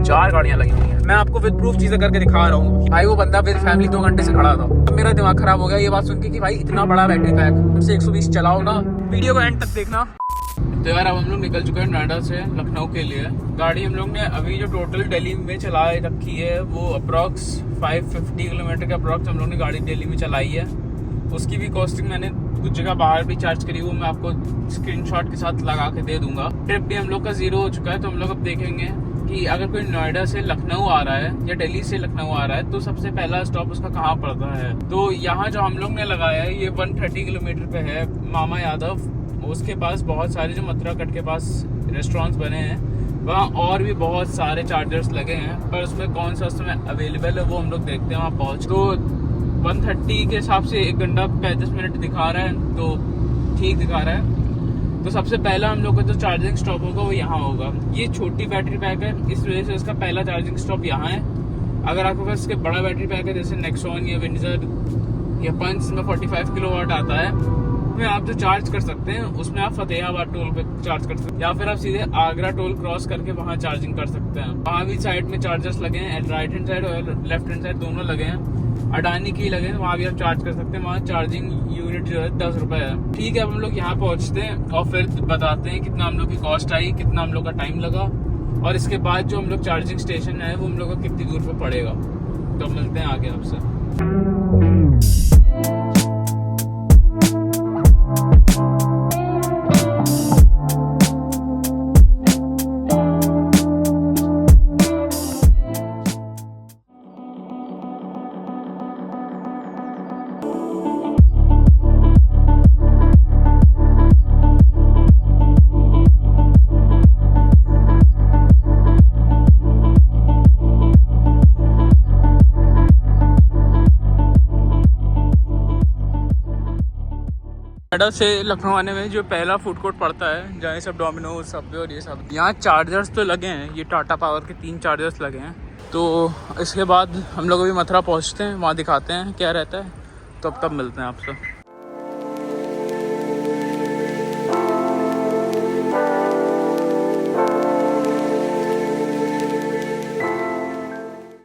4 गाड़ियां लगी हुई हैं। मैं आपको विद प्रूफ चीजें करके दिखा रहा हूँ भाई। वो बंदा मेरी फैमिली 2 घंटे से खड़ा था। अब मेरा दिमाग खराब हो गया ये बात सुन के कि भाई इतना बड़ा बैटरी पैक से 120 चलाओ ना। वीडियो को एंड तक देखना। तो यार अब हम लोग निकल चुके हैं नोएडा से लखनऊ के लिए। गाड़ी हम लोग ने अभी जो टोटल दिल्ली में चला रखी है वो अप्रॉक्स 550 किलोमीटर के अप्रॉक्स हम लोग ने गाड़ी दिल्ली में चलाई है। उसकी भी कॉस्टिंग मैंने कुछ जगह बाहर भी चार्ज करी, वो मैं आपको स्क्रीनशॉट के साथ लगा के दे दूंगा। ट्रिप भी हम लोग का 0 हो चुका है। तो हम लोग अब देखेंगे कि अगर कोई नोएडा से लखनऊ आ रहा है या दिल्ली से लखनऊ आ रहा है तो सबसे पहला स्टॉप उसका कहाँ पड़ता है। तो यहाँ जो हम लोग ने लगाया है ये 130 किलोमीटर पे है मामा यादव। उसके पास बहुत सारे जो मथुरा कट के पास रेस्टोरेंट्स बने हैं वहाँ और भी बहुत सारे चार्जर्स लगे हैं, पर उसमें कौन सा उस समय अवेलेबल है वो हम लोग देखते हैं वहाँ पहुँच। तो 130 के हिसाब से 1 घंटा 35 मिनट दिखा रहा है, तो ठीक दिखा रहा है। तो सबसे पहला हम लोग का जो चार्जिंग स्टॉप होगा वो यहाँ होगा। ये छोटी बैटरी पैक है, इस वजह से उसका पहला चार्जिंग स्टॉप यहाँ है। अगर आपके पास इसके बड़ा बैटरी पैक है जैसे नेक्सॉन या विंडसर या पंच में 45 किलोवाट आता है, में आप जो चार्ज कर सकते हैं उसमें आप फतेहाबाद टोल पे चार्ज कर सकते हैं या फिर आप सीधे आगरा टोल क्रॉस करके वहाँ चार्जिंग कर सकते हैं। वहाँ भी साइड में चार्जर्स लगे हैं, राइट हैंड साइड और लेफ्ट हैंड साइड दोनों लगे हैं। अडानी की लगे हैं, वहाँ भी आप चार्ज कर सकते हैं। वहाँ चार्जिंग यूनिट जो है 10 रुपए है। ठीक है, अब हम लोग यहाँ पहुँचते हैं और फिर बताते हैं कितना हम लोग की कॉस्ट आई, कितना हम लोग का टाइम लगा और इसके बाद जो हम लोग चार्जिंग स्टेशन है वो हम लोग को कितनी दूर पे पड़ेगा। तो मिलते हैं आगे आपसे। नोएडा से लखनऊ आने में जो पहला फूड कोर्ट पड़ता है जहाँ सब डोमिनोज सबवे और ये सब, यहाँ चार्जर्स तो लगे हैं। ये टाटा पावर के 3 चार्जर्स लगे हैं। तो इसके बाद हम लोग अभी मथुरा पहुँचते हैं, वहाँ दिखाते हैं क्या रहता है। तो अब तब मिलते हैं आपसे।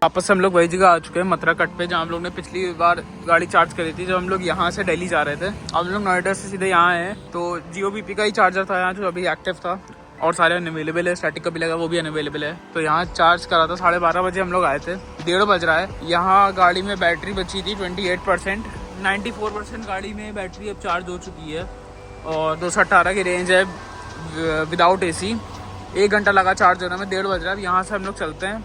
वापस हम लोग वही जगह आ चुके हैं मथुरा कट पे जहाँ हम लोग ने पिछली बार गाड़ी चार्ज करी थी जब हम लोग यहाँ से दिल्ली जा रहे थे। अब हम लोग नोएडा से सीधे यहाँ हैं। तो जियो बीपी का ही चार्जर था यहाँ जो अभी एक्टिव था और सारे अनअवेलेबल है। स्टैटिक का भी लगा वो भी अनअवेलेबल है। तो यहाँ चार्ज करा था 12:30 बजे हम लोग आए थे, 1:30 बज रहा है। यहाँ गाड़ी में बैटरी बची थी 28%, 94% गाड़ी में बैटरी अब चार्ज हो चुकी है और 218 की रेंज है विदाउट AC। 1 घंटा लगा चार्ज होने में, 1:30 बज रहा है। अब यहाँ से हम लोग चलते हैं,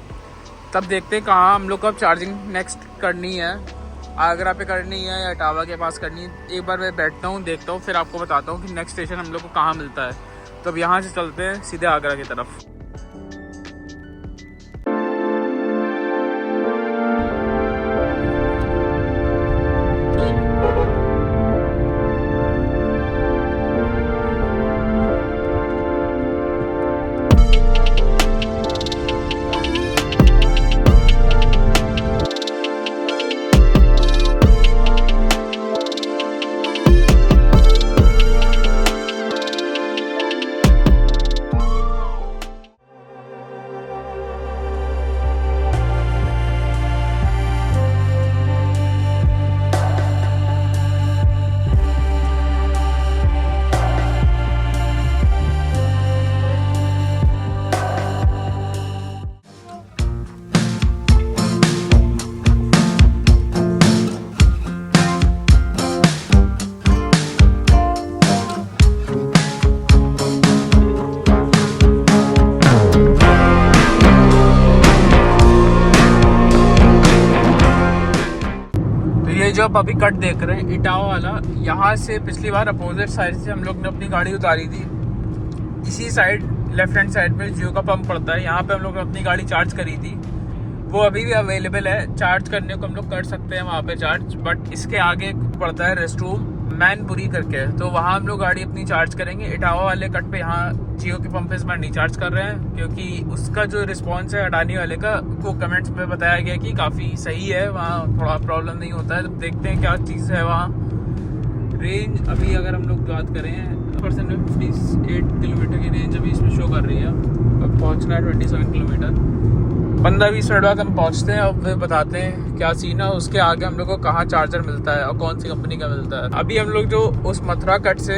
तब देखते हैं कहाँ हम लोग को अब चार्जिंग नेक्स्ट करनी है। आगरा पे करनी है या इटावा के पास करनी है। एक बार मैं बैठता हूँ, देखता हूँ, फिर आपको बताता हूँ कि नेक्स्ट स्टेशन हम लोग को कहाँ मिलता है। तो अब यहाँ से चलते हैं सीधे आगरा की तरफ। जो आप अभी कट देख रहे हैं इटावा वाला, यहाँ से पिछली बार अपोजिट साइड से हम लोग ने अपनी गाड़ी उतारी थी। इसी साइड लेफ्ट हैंड साइड में जियो का पंप पड़ता है, यहाँ पे हम लोग ने अपनी गाड़ी चार्ज करी थी। वो अभी भी अवेलेबल है, चार्ज करने को हम लोग कर सकते हैं वहाँ पे चार्ज। बट इसके आगे पड़ता है रेस्ट रूम मैनपुरी करके, तो वहाँ हम लोग गाड़ी अपनी चार्ज करेंगे। इटावा वाले कट पे यहाँ जियो के पंप इस बार नहीं चार्ज कर रहे हैं क्योंकि उसका जो रिस्पॉन्स है अडानी वाले का को कमेंट्स में बताया गया कि काफ़ी सही है, वहाँ थोड़ा प्रॉब्लम नहीं होता है। तो देखते हैं क्या चीज़ है वहाँ। रेंज अभी अगर हम लोग बात करें परसेंट में 58 किलोमीटर की रेंज अभी इसमें शो कर रही है। अब पहुँचना है 27 किलोमीटर। 15-20 मिनट बाद हम पहुंचते हैं। अब वे बताते हैं क्या सीन है, उसके आगे हम लोग को कहाँ चार्जर मिलता है और कौन सी कंपनी का मिलता है। अभी हम लोग जो उस मथुरा कट से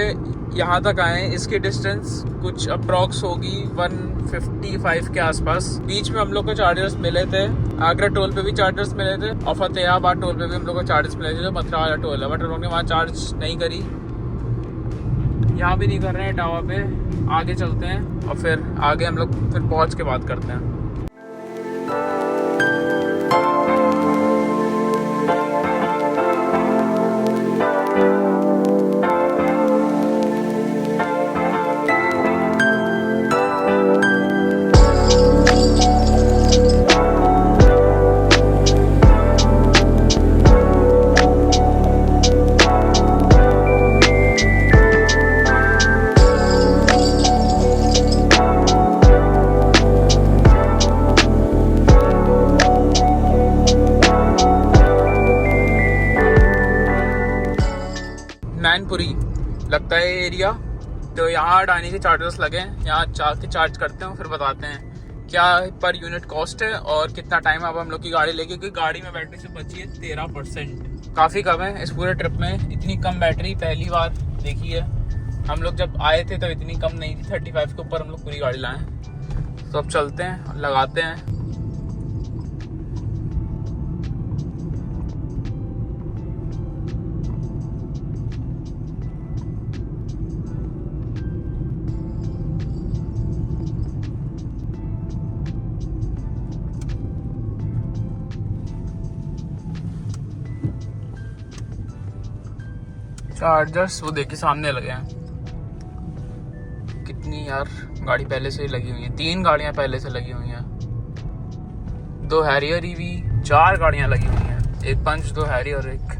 यहाँ तक आए हैं, इसकी डिस्टेंस कुछ अप्रॉक्स होगी 155 के आसपास। बीच में हम लोग को चार्जर्स मिले थे, आगरा टोल पे भी चार्जर्स मिले थे और फतेहाबाद टोल पे भी हम लोग को चार्जर्स मिले थे, जो मथुरा वाला टोल है। बट उन्होंने वहाँ चार्ज नहीं करी, यहाँ भी नहीं कर रहे हैं टावा पे। आगे चलते हैं और फिर आगे हम लोग फिर पहुँच के बात करते हैं। मैनपुरी लगता है एरिया। तो यहाँ अडानी के चार्जर्स लगे हैं, यहाँ जाके चार्ज करते हैं, फिर बताते हैं क्या पर यूनिट कॉस्ट है और कितना टाइम अब हम लोग की गाड़ी लेगी, क्योंकि गाड़ी में बैटरी से बची है 13%। काफ़ी कम है इस पूरे ट्रिप में, इतनी कम बैटरी पहली बार देखी है। हम लोग जब आए थे तब इतनी कम नहीं थी, 35 के ऊपर हम लोग पूरी गाड़ी लाए। तो अब चलते हैं, लगाते हैं। चार्जर्स वो देखिए सामने लगे हैं। कितनी यार गाड़ी पहले से ही लगी हुई है, 3 गाड़ियां पहले से लगी हुई हैं, 2 हैरियर ईवी, 4 गाड़ियां लगी हुई हैं, 1 पंच, 2 हैरियर और 1।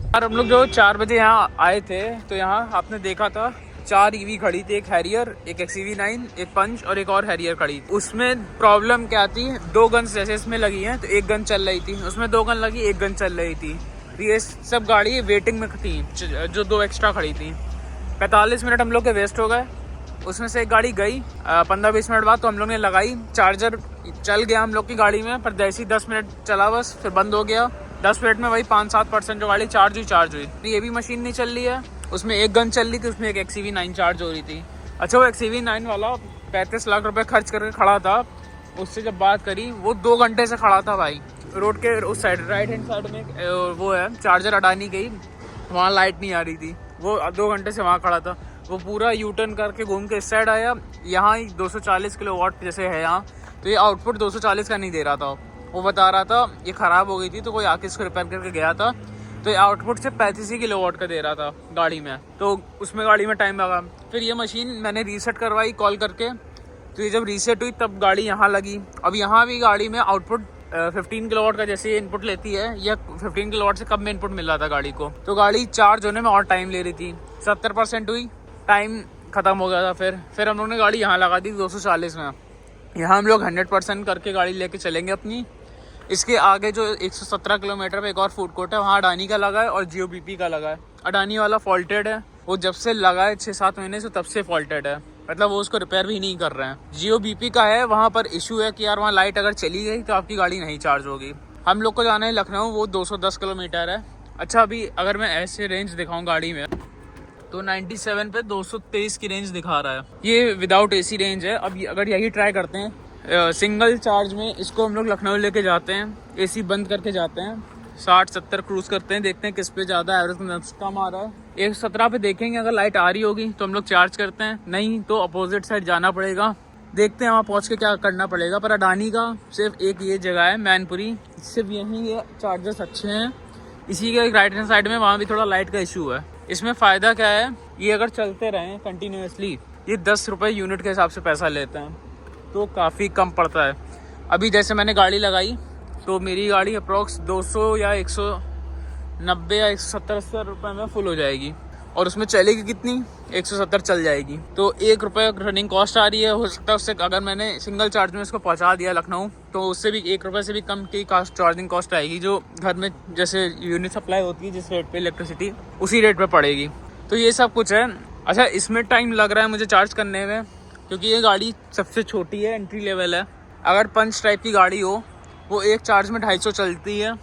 यार हम लोग जो 4 बजे यहाँ आए थे तो यहाँ आपने देखा था 4 ईवी खड़ी थी, 1 हैरियर, 1 XEV9, 1 पंच और 1 और हैरियर खड़ी थी। उसमें प्रॉब्लम क्या थी, 2 गन्स जैसे इसमें लगी हैं तो 1 गन चल रही थी, उसमें 2 गन लगी, 1 गन चल रही थी। ये सब गाड़ी वेटिंग में थी, जो 2 एक्स्ट्रा खड़ी थी। 45 मिनट हम लोग के वेस्ट हो गए। उसमें से एक गाड़ी गई 15-20 मिनट बाद, तो हम लोग ने लगाई, चार्जर चल गया हम लोग की गाड़ी में, पर जैसे ही 10 मिनट चला बस फिर बंद हो गया। 10 मिनट में वही 5-7% जो गाड़ी चार्ज हुई। ये भी मशीन नहीं चल रही है, उसमें 1 गन चल रही थी, उसमें 1 XEV9 चार्ज हो रही थी। अच्छा वो XEV9 वाला 35 लाख रुपये खर्च करके खड़ा था, उससे जब बात करी वो 2 घंटे से खड़ा था भाई। रोड के उस साइड राइट हैंड साइड में वो है चार्जर अडानी गई, वहाँ लाइट नहीं आ रही थी, वो 2 घंटे से वहाँ खड़ा था। वो पूरा यू टर्न करके घूम के इस साइड आया, यहाँ 240 किलोवाट जैसे है यहाँ, तो ये आउटपुट 240 का नहीं दे रहा था। वो बता रहा था ये ख़राब हो गई थी, तो कोई आके इसको रिपेयर करके गया था, तो ये आउटपुट से 35 ही किलोवाट का दे रहा था गाड़ी में, तो उसमें गाड़ी में टाइम लगा। फिर ये मशीन मैंने रीसेट करवाई कॉल करके, तो ये जब रीसेट हुई तब गाड़ी यहाँ लगी। अब यहाँ भी गाड़ी में आउटपुट 15 किलोवाट का जैसे इनपुट लेती है, या 15 किलोवाट से कम में इनपुट मिल रहा था गाड़ी को, तो गाड़ी चार्ज होने में और टाइम ले रही थी। 70% हुई, टाइम ख़त्म हो गया था। फिर हम लोगों ने गाड़ी यहाँ लगा दी 240 में। यहाँ हम लोग 100% करके गाड़ी लेके चलेंगे अपनी। इसके आगे जो 117 किलोमीटर पे एक और फूड कोर्ट है, वहाँ अडानी का लगा है और जियो बीपी का लगा है। अडानी वाला फॉल्टेड है, वो जब से लगा है 6-7 महीने से तब से फॉल्टेड है, मतलब वो उसको रिपेयर भी नहीं कर रहे हैं। जियो बीपी का है, वहाँ पर इशू है कि यार वहाँ लाइट अगर चली गई तो आपकी गाड़ी नहीं चार्ज होगी। हम लोग को जाना है लखनऊ, वो 210 किलोमीटर है। अच्छा अभी अगर मैं ऐसे रेंज दिखाऊँ गाड़ी में तो 97 पे 223 की रेंज दिखा रहा है। ये विदाउट एसी रेंज है। अब अगर यही ट्राई करते हैं सिंगल चार्ज में, इसको हम लोग लखनऊ लेके जाते हैं, एसी बंद करके जाते हैं, 60-70 क्रूज करते हैं, देखते हैं किस पे ज़्यादा एवरेज कम आ रहा है। 117 पे देखेंगे, अगर लाइट आ रही होगी तो हम लोग चार्ज करते हैं, नहीं तो अपोजिट साइड जाना पड़ेगा। देखते हैं वहाँ पहुँच के क्या करना पड़ेगा। पर अडानी का सिर्फ एक ये जगह है मैनपुरी, सिर्फ यहीं ये चार्जर्स अच्छे हैं। इसी के राइट हैंड साइड में वहाँ भी थोड़ा लाइट का इशू है। इसमें फ़ायदा क्या है, ये अगर चलते रहें कंटिन्यूसली, ये 10 रुपये यूनिट के हिसाब से पैसा लेते हैं, तो काफ़ी कम पड़ता है। अभी जैसे मैंने गाड़ी लगाई तो मेरी गाड़ी अप्रॉक्स 200 या 190 या 170-80 रुपये में फुल हो जाएगी, और उसमें चलेगी कितनी, 170 चल जाएगी। तो 1 रुपये रनिंग कॉस्ट आ रही है। हो सकता है उससे अगर मैंने सिंगल चार्ज में इसको पहुंचा दिया लखनऊ, तो उससे भी 1 रुपये से भी कम की चार्जिंग कॉस्ट आएगी, जो घर में जैसे यूनिट सप्लाई होती है जिस रेट पे इलेक्ट्रिसिटी, उसी रेट पे पड़ेगी। तो ये सब कुछ है। अच्छा इसमें टाइम लग रहा है मुझे चार्ज करने में, क्योंकि ये गाड़ी सबसे छोटी है, एंट्री लेवल है। अगर पंच टाइप की गाड़ी हो वो एक चार्ज में 250 चलती है।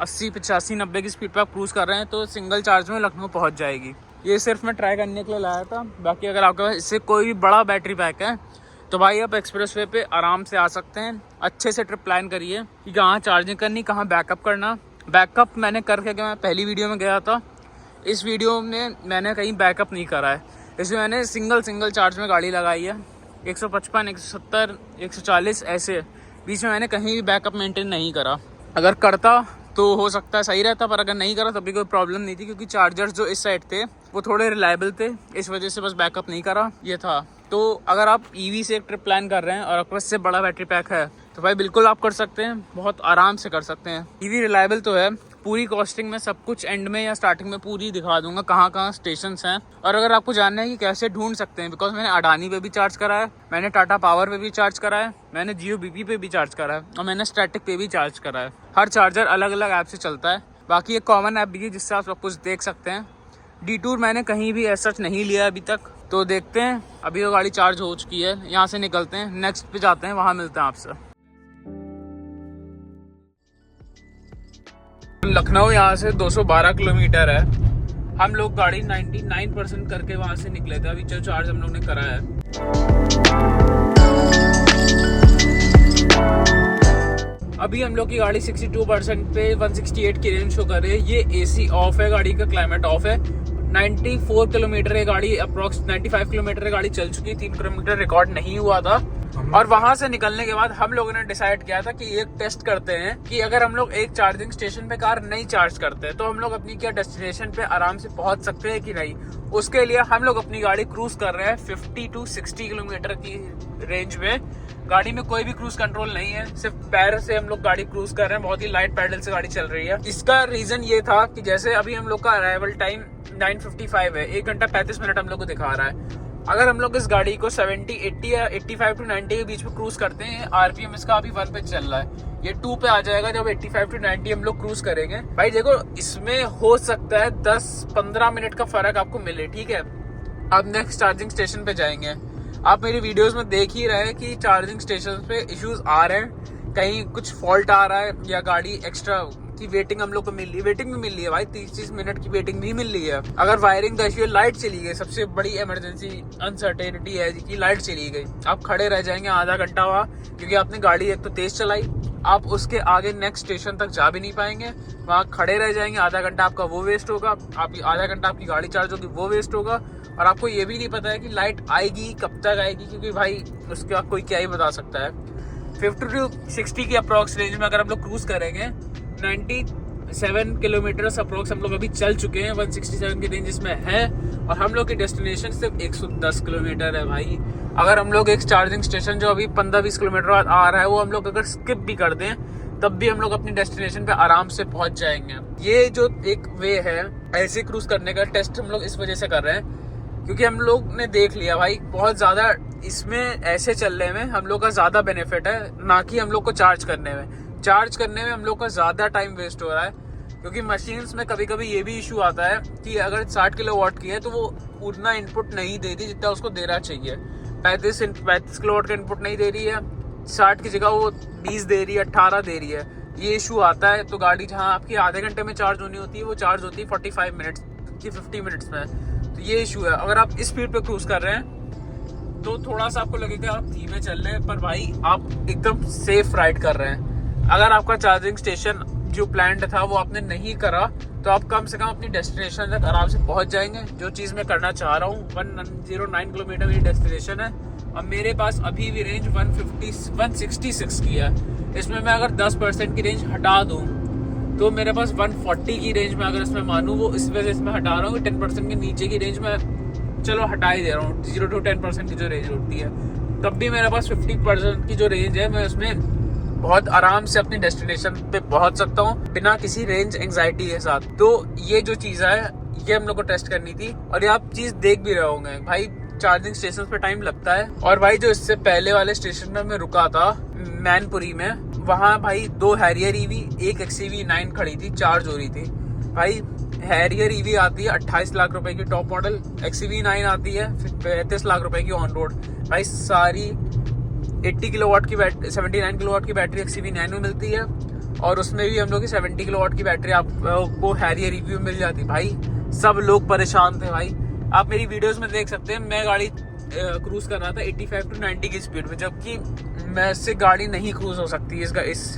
80, 85, 90 की स्पीड पर आप क्रूज़ कर रहे हैं तो सिंगल चार्ज में लखनऊ पहुंच जाएगी। ये सिर्फ मैं ट्राई करने के लिए लाया था। बाकी अगर आपके पास इससे कोई भी बड़ा बैटरी पैक है तो भाई आप एक्सप्रेस वे पे आराम से आ सकते हैं। अच्छे से ट्रिप प्लान करिए कि कहाँ चार्जिंग करनी, कहाँ बैकअप करना। बैकअप मैंने करके मैं पहली वीडियो में गया था, इस वीडियो में मैंने कहीं बैकअप नहीं करा है। इसमें मैंने सिंगल चार्ज में गाड़ी लगाई है। 155, 170, 140 ऐसे बीच में मैंने कहीं भी बैकअप मेंटेन नहीं करा। अगर करता तो हो सकता है सही रहता, पर अगर नहीं करा तभी कोई प्रॉब्लम नहीं थी, क्योंकि चार्जर्स जो इस साइड थे वो थोड़े रिलायबल थे, इस वजह से बस बैकअप नहीं करा, ये था। तो अगर आप ईवी से एक ट्रिप प्लान कर रहे हैं और आपके पास से बड़ा बैटरी पैक है तो भाई बिल्कुल आप कर सकते हैं, बहुत आराम से कर सकते हैं। ईवी रिलायबल तो है। पूरी कॉस्टिंग में सब कुछ एंड में या स्टार्टिंग में पूरी दिखा दूंगा, कहाँ कहाँ स्टेशन हैं। और अगर आपको जानना है कि कैसे ढूंढ सकते हैं, बिकॉज मैंने अडानी पे भी चार्ज करा है, मैंने टाटा पावर पे भी चार्ज करा है, मैंने जियो बीपी पे भी चार्ज करा है और मैंने स्टैटिक पे भी चार्ज करा है। हर चार्जर अलग अलग ऐप से चलता है। बाकी एक कॉमन ऐप भी है जिससे आप सब कुछ देख सकते हैं। डिटूर मैंने कहीं भी ऐसा नहीं लिया अभी तक, तो देखते हैं। अभी तो गाड़ी चार्ज हो चुकी है, यहाँ से निकलते हैं, नेक्स्ट पे जाते हैं, वहाँ मिलते हैं आपसे। लखनऊ यहाँ से 212 किलोमीटर है। हम लोग गाड़ी 99% करके वहाँ से निकले थे। अभी जो चार्ज हम लोग ने करा है, अभी हम लोग की गाड़ी 62% पे 168 की रेंज शो कर रही है। ये एसी ऑफ है, गाड़ी का क्लाइमेट ऑफ है। 94 किलोमीटर है गाड़ी, अप्रोक्स 95 किलोमीटर गाड़ी चल चुकी, 3 किलोमीटर रिकॉर्ड नहीं हुआ था। और वहां से निकलने के बाद हम लोगों ने डिसाइड किया था कि एक टेस्ट करते हैं कि अगर हम लोग एक चार्जिंग स्टेशन पे कार नहीं चार्ज करते तो हम लोग अपनी क्या डेस्टिनेशन पे आराम से पहुंच सकते हैं कि नहीं। उसके लिए हम लोग अपनी गाड़ी क्रूज कर रहे हैं 50 to 60 किलोमीटर की रेंज में। गाड़ी में कोई भी क्रूज कंट्रोल नहीं है, सिर्फ पैर से हम लोग गाड़ी क्रूज कर रहे हैं। बहुत ही लाइट पैडल से गाड़ी चल रही है। इसका रीजन ये था कि जैसे अभी हम लोग का अराइवल टाइम 9:55 है, 1 घंटा 35 मिनट हम लोग को दिखा रहा है। अगर हम लोग इस गाड़ी को 70, 80 या 85 to 90 के बीच में क्रूज करते हैं, आरपीएम इसका अभी 1 पे चल रहा है, ये 2 पे आ जाएगा जब 85 to 90 हम लोग क्रूज करेंगे। भाई देखो, इसमें हो सकता है 10-15 मिनट का फर्क आपको मिले, ठीक है। आप नेक्स्ट चार्जिंग स्टेशन पे जाएंगे, आप मेरी वीडियोस में देख ही रहे हैं कि चार्जिंग स्टेशन पे इश्यूज आ रहे हैं, कहीं कुछ फॉल्ट आ रहा है या गाड़ी एक्स्ट्रा की वेटिंग हम लोग को मिल रही है। वेटिंग भी मिल रही है भाई, 30 मिनट की वेटिंग भी मिल रही है। अगर वायरिंग का इश्यू, लाइट चली गई, सबसे बड़ी इमरजेंसी अनसर्टेनिटी है कि लाइट चली गई, आप खड़े रह जाएंगे आधा घंटा वहाँ, क्योंकि आपने गाड़ी एक तो तेज चलाई, आप उसके आगे नेक्स्ट स्टेशन तक जा भी नहीं पाएंगे, वहाँ खड़े रह जाएंगे आधा घंटा, आपका वो वेस्ट होगा, आपकी आधा घंटा आपकी गाड़ी चार्ज होगी वो वेस्ट होगा। और आपको ये भी नहीं पता है कि लाइट आएगी कब तक आएगी, क्योंकि भाई उसके बाद कोई क्या ही बता सकता है। 50 to 60 की अप्रॉक्स रेंज में अगर हम लोग क्रूज करेंगे, 97 किलोमीटर अप्रोक्स हम लोग अभी चल चुके हैं, 167 की रेंज इसमें है और हम लोग की डेस्टिनेशन सिर्फ 110 किलोमीटर है भाई। अगर हम लोग एक चार्जिंग स्टेशन जो अभी 15-20 किलोमीटर बाद आ रहा है वो हम लोग अगर स्किप भी कर दें तब भी हम लोग अपनी डेस्टिनेशन पे आराम से पहुंच जाएंगे। ये जो एक वे है ऐसे क्रूज करने का, टेस्ट हम लोग इस वजह से कर रहे हैं क्योंकि हम लोग ने देख लिया भाई बहुत ज्यादा इसमें ऐसे चलने में हम लोग का ज्यादा बेनिफिट है, ना कि हम लोग को चार्ज करने में हम लोग का ज्यादा टाइम वेस्ट हो रहा है। क्योंकि मशीन्स में कभी कभी ये भी इशू आता है कि अगर 60 किलोवाट की है तो वो उतना इनपुट नहीं दे रही जितना उसको देना चाहिए। 35 किलोवाट का इनपुट नहीं दे रही है, 60 की जगह वो 20 दे रही है, 18 दे रही है, ये इशू आता है। तो गाड़ी जहाँ आपकी आधे घंटे में चार्ज होनी होती है वो चार्ज होती है 45 मिनट्स की 50 मिनट्स में। तो ये इशू है। अगर आप इस स्पीड पे क्रूज कर रहे हैं तो थोड़ा सा आपको लगेगा आप धीमे चल रहे हैं, पर भाई आप एकदम सेफ राइड कर रहे हैं। अगर आपका चार्जिंग स्टेशन जो प्लान्ड था वो आपने नहीं करा तो आप कम से कम अपनी डेस्टिनेशन तक आराम से पहुंच जाएंगे। जो चीज़ मैं करना चाह रहा हूँ, 109 किलोमीटर मेरी डेस्टिनेशन है और मेरे पास अभी भी रेंज 166 की है। इसमें मैं अगर 10% की रेंज हटा दूँ तो मेरे पास 140 की रेंज में अगर इसमें मानूँ, वो इस वजह से मैं हटा रहा हूँ कि 10% के नीचे की रेंज में चलो हटा ही दे रहा हूँ। 0 to 10% की जो रेंज होती है तब भी मेरे पास 50% की जो रेंज है मैं उसमें बहुत आराम से अपनी डेस्टिनेशन पे पहुंच सकता हूँ बिना किसी रेंज एंजाइटी के साथ। तो ये जो चीज़ है ये हम लोग को टेस्ट करनी थी और ये आप चीज़ देख भी रहे होंगे भाई, चार्जिंग स्टेशन पे टाइम लगता है। और भाई जो इससे पहले वाले स्टेशन में मैं रुका था मैनपुरी में, वहाँ भाई 2 हैरियर ईवी, एक XCV 9 खड़ी थी, चार्ज हो रही थी। भाई हैरियर ईवी आती है 28 लाख रुपए की टॉप मॉडल, XCV 9 आती है 35 लाख रुपए की ऑन रोड। भाई सारी 80 किलोवाट की बैटरी 79 किलोवाट की बैटरी XCV9 में मिलती है और उसमें भी हम लोग की 70 किलोवाट की बैटरी आपको हैरियर रिव्यू में मिल जाती है। भाई सब लोग परेशान थे भाई, आप मेरी वीडियोस में देख सकते हैं। मैं गाड़ी क्रूज कर रहा था 85 to 90 की स्पीड में, जबकि मैं से गाड़ी नहीं क्रूज हो सकती इस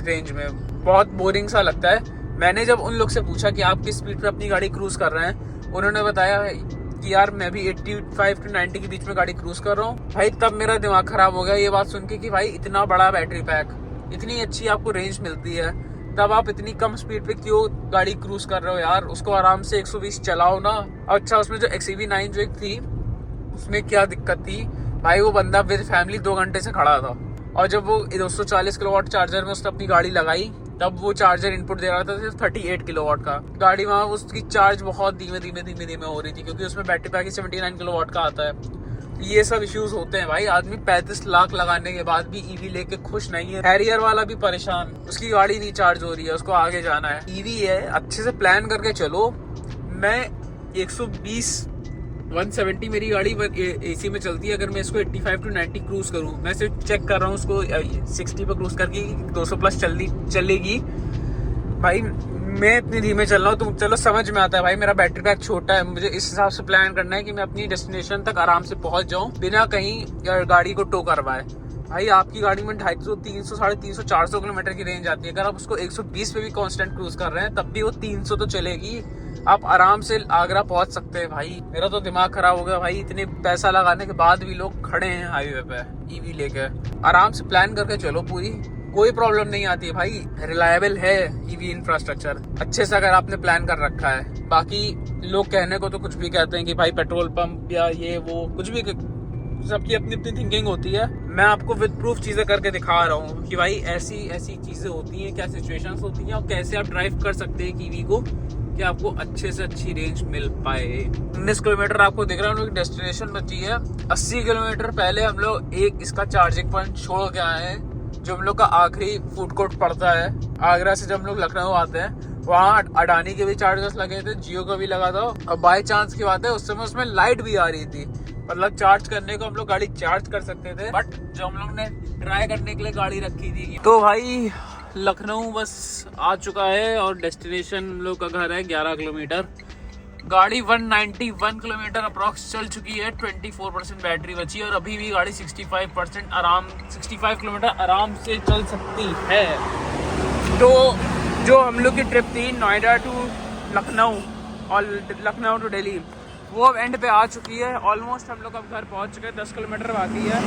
रेंज में। बहुत बोरिंग सा लगता है। मैंने जब उन लोग से पूछा कि आप किस स्पीड पे अपनी गाड़ी क्रूज कर रहे हैं, उन्होंने बताया कि यार मैं भी 85 to 90 के बीच में गाड़ी क्रूज कर रहा हूँ। भाई तब मेरा दिमाग खराब हो गया ये बात सुन के कि भाई इतना बड़ा बैटरी पैक, इतनी अच्छी आपको रेंज मिलती है, तब आप इतनी कम स्पीड पे क्यों गाड़ी क्रूज कर रहे हो यार। उसको आराम से 120 चलाओ ना। अच्छा उसमें जो XCV9 जो एक थी उसमें क्या दिक्कत थी भाई, वो बंदा विद फैमिली 2 घंटे से खड़ा था और जब वो 240 किलोवाट चार्जर में उसने अपनी गाड़ी लगाई तब वो चार्जर इनपुट दे रहा था सिर्फ 38 किलोवाट का। गाड़ी वहाँ उसकी चार्ज बहुत धीमे धीमे हो रही थी क्योंकि उसमें बैटरी पैक 79 किलोवाट का आता है। ये सब इश्यूज होते हैं भाई। आदमी 35 लाख लगाने के बाद भी ईवी लेके खुश नहीं है। हैरियर वाला भी परेशान, उसकी गाड़ी नहीं चार्ज हो रही है, उसको आगे जाना है। ईवी है, अच्छे से प्लान करके चलो। मैं 170 मेरी गाड़ी AC में चलती है। अगर मैं इसको 85 to 90 क्रूज करूँ, मैं सिर्फ चेक कर रहा हूँ उसको 60 पे क्रूज करके 200 प्लस चलेगी। भाई मैं इतनी धीमे चल रहा हूँ, तुम चलो समझ में आता है भाई मेरा बैटरी पैक छोटा है। मुझे इस हिसाब से प्लान करना है कि मैं अपनी डेस्टिनेशन तक आराम से पहुंच जाऊं बिना कहीं गाड़ी को टो करवाए। भाई आपकी गाड़ी में 250, 300, 350, 400 किलोमीटर की रेंज आती है। अगर आप उसको 120 पे भी कांस्टेंट क्रूज कर रहे हैं तब भी वो 300 तो चलेगी। आप आराम से आगरा पहुंच सकते हैं। भाई मेरा तो दिमाग खराब हो गया भाई, इतने पैसा लगाने के बाद भी लोग खड़े हैं हाईवे पे ईवी लेके। आराम से प्लान करके चलो, पूरी कोई प्रॉब्लम नहीं आती है भाई। रिलायबल है ईवी इंफ्रास्ट्रक्चर अच्छे से अगर आपने प्लान कर रखा है। बाकी लोग कहने को तो कुछ भी कहते हैं कि भाई पेट्रोल पंप या ये वो कुछ भी, सबकी अपनी अपनी थिंकिंग होती है। मैं आपको विद प्रूफ चीजें करके दिखा रहा हूँ कि भाई ऐसी ऐसी चीजें होती हैं, क्या सिचुएशंस होती हैं और कैसे आप ड्राइव कर सकते हैं ईवी को कि आपको अच्छे से अच्छी रेंज मिल पाए। 19 किलोमीटर आपको दिख रहा है हम लोग डेस्टिनेशन बची है। 80 किलोमीटर पहले हम लोग एक इसका चार्जिंग पॉइंट छोड़ के आए हैं जो हम लोग का आखिरी फूड कोर्ट पड़ता है। आगरा से जब हम लोग लखनऊ आते हैं वहाँ अडानी के भी चार्जर्स लगे थे, जियो का भी लगा था। और बाय चांस की बात है उस समय उसमें लाइट भी आ रही थी, मतलब चार्ज करने को हम लोग गाड़ी चार्ज कर सकते थे। बट जो हम लोग ने ट्राई करने के लिए गाड़ी रखी थी, तो भाई लखनऊ बस आ चुका है और डेस्टिनेशन हम लोग का घर है 11 किलोमीटर। गाड़ी 191 किलोमीटर अप्रॉक्स चल चुकी है, 24% बैटरी बची और अभी भी गाड़ी 65 किलोमीटर आराम से चल सकती है। तो जो हम लोग की ट्रिप थी नोएडा टू लखनऊ और लखनऊ टू दिल्ली, वो अब एंड पे आ चुकी है। ऑलमोस्ट हम लोग अब घर पहुंच चुके हैं, 10 किलोमीटर बाकी है।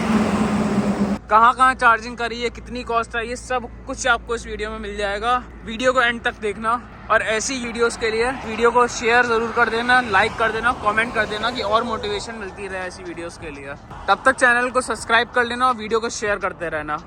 कहाँ कहाँ चार्जिंग करी है, कितनी कॉस्ट है, ये सब कुछ आपको इस वीडियो में मिल जाएगा। वीडियो को एंड तक देखना और ऐसी वीडियोस के लिए वीडियो को शेयर ज़रूर कर देना, लाइक कर देना, कमेंट कर देना कि और मोटिवेशन मिलती रहे ऐसी वीडियोस के लिए। तब तक चैनल को सब्सक्राइब कर लेना और वीडियो को शेयर करते रहना।